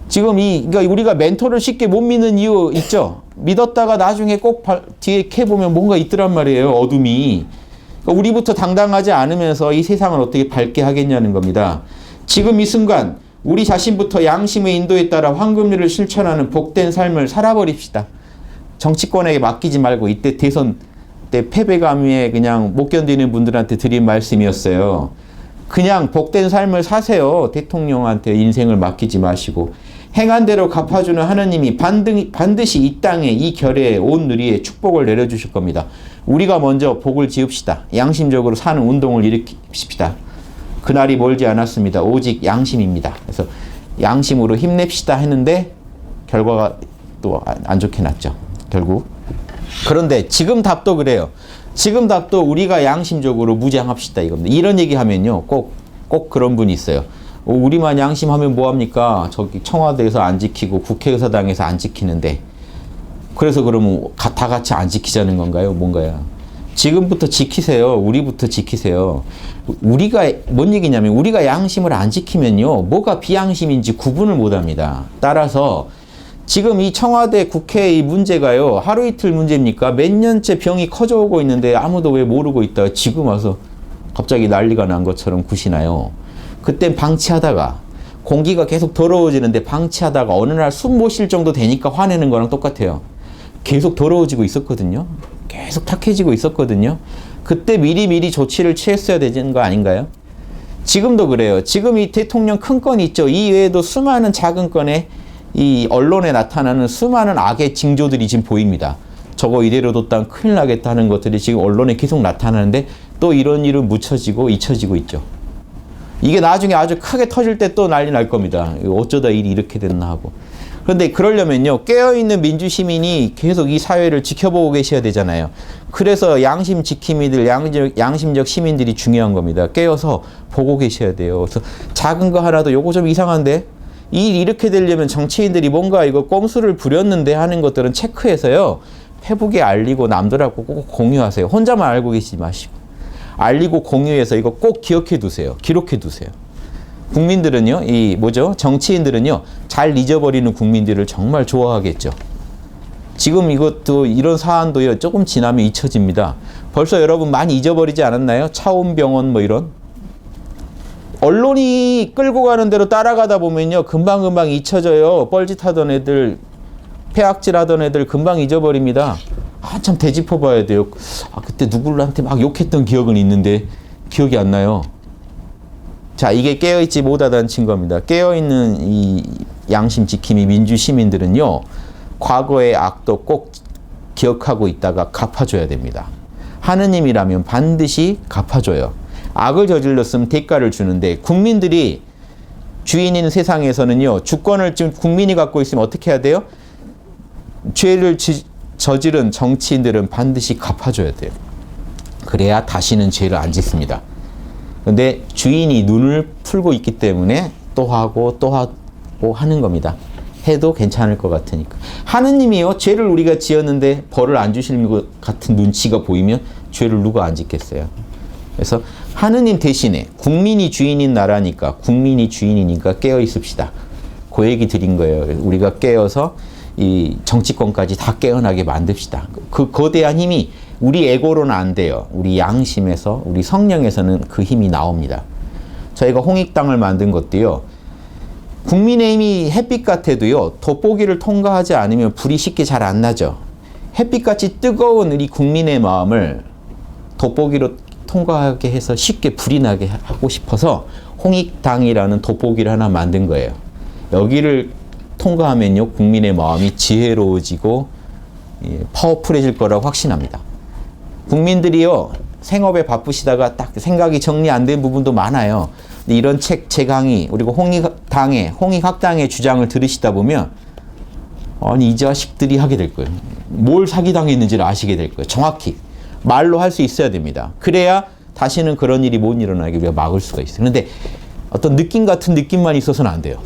B: 지금 그러니까 우리가 멘토를 쉽게 못 믿는 이유 있죠? 믿었다가 나중에 꼭 뒤에 캐보면 뭔가 있더란 말이에요. 어둠이. 그러니까 우리부터 당당하지 않으면서 이 세상을 어떻게 밝게 하겠냐는 겁니다. 지금 이 순간 우리 자신부터 양심의 인도에 따라 황금률을 실천하는 복된 삶을 살아버립시다. 정치권에게 맡기지 말고 이때 대선 때 패배감에 그냥 못 견디는 분들한테 드린 말씀이었어요. 그냥 복된 삶을 사세요. 대통령한테 인생을 맡기지 마시고. 행한 대로 갚아주는 하나님이 반드시 이 땅에 이 결에 온 누리에 축복을 내려주실 겁니다. 우리가 먼저 복을 지읍시다. 양심적으로 사는 운동을 일으킵시다. 그날이 멀지 않았습니다. 오직 양심입니다. 그래서 양심으로 힘냅시다 했는데 결과가 또 안 좋게 났죠. 결국. 그런데 지금 답도 그래요. 지금 답도 우리가 양심적으로 무장합시다 이겁니다. 이런 얘기하면요. 꼭 그런 분이 있어요. 우리만 양심하면 뭐합니까? 저기 청와대에서 안 지키고 국회의사당에서 안 지키는데 그래서 그러면 다 같이 안 지키자는 건가요? 뭔가요? 지금부터 지키세요. 우리부터 지키세요. 우리가 뭔 얘기냐면 우리가 양심을 안 지키면요. 뭐가 비양심인지 구분을 못합니다. 따라서 지금 이 청와대 국회 이 문제가요. 하루 이틀 문제입니까? 몇 년째 병이 커져오고 있는데 아무도 왜 모르고 있다가 지금 와서 갑자기 난리가 난 것처럼 구시나요? 그땐 방치하다가 공기가 계속 더러워지는데 방치하다가 어느 날 숨 못 쉴 정도 되니까 화내는 거랑 똑같아요. 계속 더러워지고 있었거든요. 계속 탁해지고 있었거든요. 그때 미리 조치를 취했어야 되는 거 아닌가요? 지금도 그래요. 지금 이 대통령 큰 건이 있죠. 이 외에도 수많은 작은 건에 이 언론에 나타나는 수많은 악의 징조들이 지금 보입니다. 저거 이대로 뒀다면 큰일 나겠다는 것들이 지금 언론에 계속 나타나는데 또 이런 일은 묻혀지고 잊혀지고 있죠. 이게 나중에 아주 크게 터질 때 또 난리 날 겁니다. 어쩌다 일이 이렇게 됐나 하고. 그런데 그러려면요. 깨어있는 민주시민이 계속 이 사회를 지켜보고 계셔야 되잖아요. 그래서 양심 지킴이들, 양심적 시민들이 중요한 겁니다. 깨어서 보고 계셔야 돼요. 그래서 작은 거 하나도 요거 좀 이상한데? 일 이렇게 되려면 정치인들이 뭔가 이거 꼼수를 부렸는데 하는 것들은 체크해서요. 페북에 알리고 남들하고 꼭 공유하세요. 혼자만 알고 계시지 마시고. 알리고 공유해서 이거 꼭 기억해 두세요. 기록해 두세요. 국민들은요, 정치인들은요, 잘 잊어버리는 국민들을 정말 좋아하겠죠. 지금 이것도, 이런 사안도요, 조금 지나면 잊혀집니다. 벌써 여러분 많이 잊어버리지 않았나요? 차원병원 뭐 이런? 언론이 끌고 가는 대로 따라가다 보면요, 금방 잊혀져요. 뻘짓하던 애들, 폐악질 하던 애들 금방 잊어버립니다. 한참 되짚어 봐야 돼요. 그때 누구한테 막 욕했던 기억은 있는데 기억이 안 나요. 자, 이게 깨어있지 못하다는 증거입니다. 깨어있는 이 양심 지킴이 민주 시민들은요, 과거의 악도 꼭 기억하고 있다가 갚아줘야 됩니다. 하느님이라면 반드시 갚아줘요. 악을 저질렀으면 대가를 주는데 국민들이 주인인 세상에서는요, 주권을 지금 국민이 갖고 있으면 어떻게 해야 돼요? 죄를 저지른 정치인들은 반드시 갚아줘야 돼요. 그래야 다시는 죄를 안 짓습니다. 근데 주인이 눈을 풀고 있기 때문에 또 하고 또 하고 하는 겁니다. 해도 괜찮을 것 같으니까. 하느님이요, 죄를 우리가 지었는데 벌을 안 주시는 것 같은 눈치가 보이면 죄를 누가 안 짓겠어요. 그래서 하느님 대신에 국민이 주인인 나라니까, 국민이 주인이니까 깨어 있읍시다. 그 얘기 드린 거예요. 우리가 깨어서 이 정치권까지 다 깨어나게 만듭시다. 그 거대한 힘이 우리 에고로는 안 돼요. 우리 양심에서, 우리 성령에서는 그 힘이 나옵니다. 저희가 홍익당을 만든 것도요, 국민의힘이 햇빛 같아도요, 돋보기를 통과하지 않으면 불이 쉽게 잘 안 나죠. 햇빛같이 뜨거운 우리 국민의 마음을 돋보기로 통과하게 해서 쉽게 불이 나게 하고 싶어서 홍익당이라는 돋보기를 하나 만든 거예요. 여기를 통과하면요, 국민의 마음이 지혜로워지고 파워풀해질 거라고 확신합니다. 국민들이요, 생업에 바쁘시다가 딱 생각이 정리 안 된 부분도 많아요. 근데 이런 책, 제 강의, 그리고 홍익학당의 주장을 들으시다 보면, 아니, 이 자식들이 하게 될 거예요. 뭘 사기당했는지를 아시게 될 거예요. 정확히. 말로 할 수 있어야 됩니다. 그래야 다시는 그런 일이 못 일어나게 우리가 막을 수가 있어요. 그런데 어떤 느낌 같은 느낌만 있어서는 안 돼요.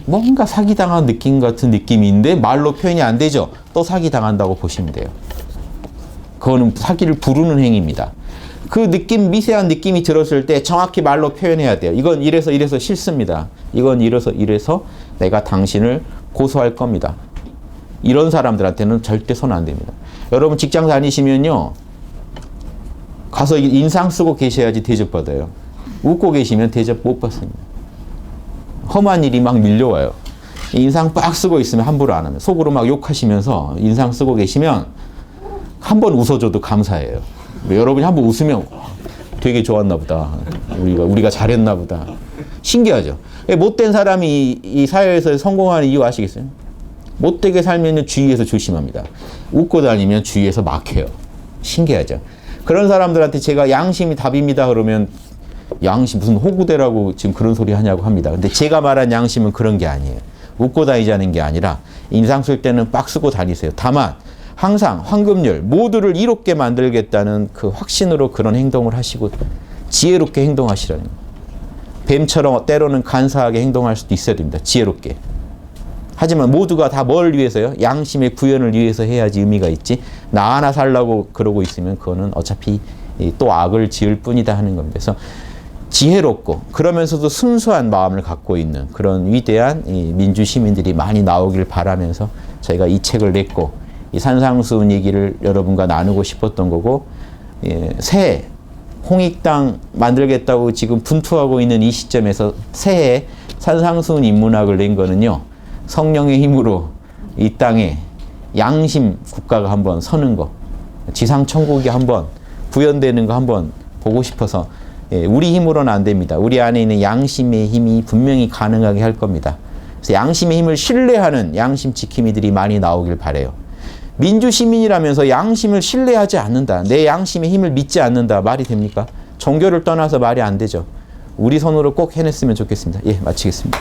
B: 뭔가 사기당한 느낌 같은 느낌인데 말로 표현이 안 되죠. 또 사기당한다고 보시면 돼요. 그거는 사기를 부르는 행위입니다. 그 느낌, 미세한 느낌이 들었을 때 정확히 말로 표현해야 돼요. 이건 이래서 싫습니다. 이건 이래서 내가 당신을 고소할 겁니다. 이런 사람들한테는 절대 손 안 됩니다. 여러분 직장 다니시면요, 가서 인상 쓰고 계셔야지 대접받아요. 웃고 계시면 대접 못 받습니다. 험한 일이 막 밀려와요. 인상 빡 쓰고 있으면 함부로 안 하면, 속으로 막 욕하시면서 인상 쓰고 계시면 한 번 웃어줘도 감사해요. 여러분이 한 번 웃으면 되게 좋았나 보다. 우리가 잘했나 보다. 신기하죠. 못된 사람이 이 사회에서 성공하는 이유 아시겠어요? 못되게 살면 주위에서 조심합니다. 웃고 다니면 주위에서 막혀요. 신기하죠. 그런 사람들한테 제가 양심이 답입니다 그러면, 양심 무슨 호구대라고 지금 그런 소리 하냐고 합니다. 근데 제가 말한 양심은 그런 게 아니에요. 웃고 다니자는 게 아니라 인상 쓸 때는 빡 쓰고 다니세요. 다만 항상 황금률 모두를 이롭게 만들겠다는 그 확신으로 그런 행동을 하시고 지혜롭게 행동하시라는 거예요. 뱀처럼 때로는 간사하게 행동할 수도 있어야 됩니다. 지혜롭게. 하지만 모두가 다 뭘 위해서요? 양심의 구현을 위해서 해야지 의미가 있지. 나 하나 살라고 그러고 있으면 그거는 어차피 또 악을 지을 뿐이다 하는 겁니다. 그래서 지혜롭고 그러면서도 순수한 마음을 갖고 있는 그런 위대한 민주 시민들이 많이 나오길 바라면서 저희가 이 책을 냈고, 이 산상수훈 얘기를 여러분과 나누고 싶었던 거고, 새해 홍익당 만들겠다고 지금 분투하고 있는 이 시점에서 새해 산상수훈 인문학을 낸 거는요, 성령의 힘으로 이 땅에 양심 국가가 한번 서는 거, 지상천국이 한번 구현되는 거 한번 보고 싶어서, 우리 힘으로는 안 됩니다. 우리 안에 있는 양심의 힘이 분명히 가능하게 할 겁니다. 그래서 양심의 힘을 신뢰하는 양심 지킴이들이 많이 나오길 바라요. 민주시민이라면서 양심을 신뢰하지 않는다, 내 양심의 힘을 믿지 않는다, 말이 됩니까? 종교를 떠나서 말이 안 되죠. 우리 손으로 꼭 해냈으면 좋겠습니다. 예, 마치겠습니다.